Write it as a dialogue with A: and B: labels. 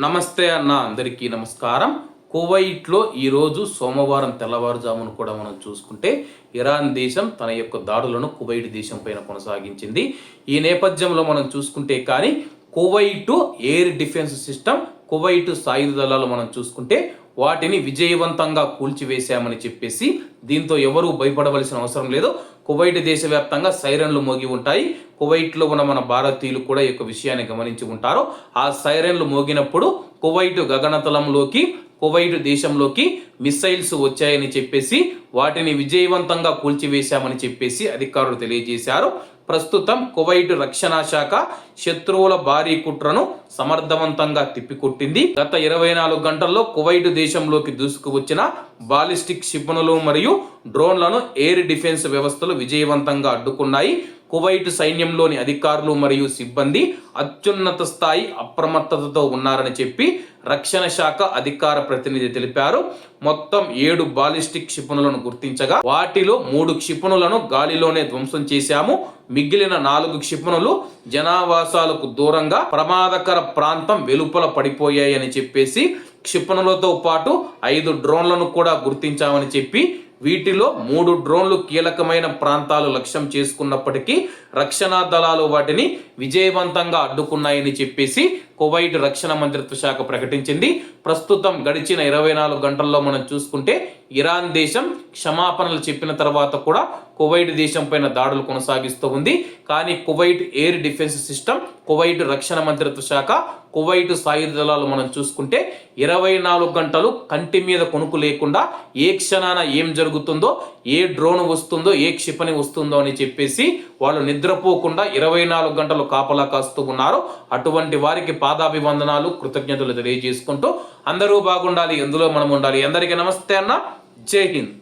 A: నమస్తే అన్న, అందరికీ నమస్కారం. కువైట్లో ఈరోజు సోమవారం తెల్లవారుజామును కూడా మనం చూసుకుంటే ఇరాన్ దేశం తన యొక్క దాడులను కువైట్ దేశం పైన కొనసాగించింది. ఈ నేపథ్యంలో మనం చూసుకుంటే కానీ Kuwait air defence system, Kuwait సాయుధ దళాలు మనం చూసుకుంటే వాటిని విజయవంతంగా కూల్చివేశామని చెప్పేసి దీంతో ఎవరూ భయపడవలసిన అవసరం లేదు. కువైట్ దేశవ్యాప్తంగా సైరన్లు మోగి ఉంటాయి. కువైట్లో ఉన్న మన భారతీయులు కూడా ఈ యొక్క విషయాన్ని గమనించి ఉంటారు. ఆ సైరన్లు మోగినప్పుడు కువైట్ గగనతలంలోకి, కువైట్ దేశంలోకి మిసైల్స్ వచ్చాయని చెప్పేసి వాటిని విజయవంతంగా కూల్చివేశామని చెప్పేసి అధికారులు తెలియజేశారు. ప్రస్తుతం కువైట్ రక్షణ శాఖ శత్రువుల భారీ కుట్రను సమర్థవంతంగా తిప్పికొట్టింది. గత 24 గంటల్లో కువైట్ దేశంలోకి దూసుకువచ్చిన బాలిస్టిక్ క్షిపణులు మరియు డ్రోన్లను ఎయిర్ డిఫెన్స్ వ్యవస్థలు విజయవంతంగా అడ్డుకున్నాయి. కువైట్ సైన్యంలోని అధికారులు మరియు సిబ్బంది అత్యున్నత స్థాయి అప్రమత్తతతో ఉన్నారని చెప్పి రక్షణ శాఖ అధికార ప్రతినిధి తెలిపారు. మొత్తం 7 బాలిస్టిక్ క్షిపణులను గుర్తించగా వాటిలో 3 క్షిపణులను గాలిలోనే ధ్వంసం చేశాము. మిగిలిన 4 క్షిపణులు జనావాసాలకు దూరంగా ప్రమాదకర ప్రాంతం వెలుపల పడిపోయాయని చెప్పేసి క్షిపణులతో పాటు 5 డ్రోన్లను కూడా గుర్తించామని చెప్పి వీటిలో 3 డ్రోన్లు కీలకమైన ప్రాంతాలు లక్ష్యం చేసుకున్నప్పటికీ రక్షణ దళాలు వాటిని విజయవంతంగా అడ్డుకున్నాయని చెప్పేసి కువైట్ రక్షణ మంత్రిత్వ శాఖ ప్రకటించింది. ప్రస్తుతం గడిచిన 24 గంటల్లో మనం చూసుకుంటే ఇరాన్ దేశం క్షమాపణలు చెప్పిన తర్వాత కూడా కువైట్ దేశం పైన దాడులు కొనసాగిస్తూ ఉంది. కానీ Kuwait air defence system, Kuwait రక్షణ మంత్రిత్వ శాఖ, కువైట్ సాయుధ దళాలు మనం చూసుకుంటే 24 గంటలు కంటి మీద కొనుకు లేకుండా ఏ క్షణాన ఏం జరుగుతుందో, ఏ డ్రోన్ వస్తుందో, ఏ క్షిపణి వస్తుందో అని చెప్పేసి వాళ్ళు నిద్రపోకుండా 24 గంటలు కాపలా కాస్తూ ఉన్నారు. అటువంటి వారికి పాదాభివందనాలు, కృతజ్ఞతలు తెలియజేసుకుంటూ అందరూ బాగుండాలి, ఎందులో మనం ఉండాలి. అందరికీ నమస్తే అన్న, జై హింద్.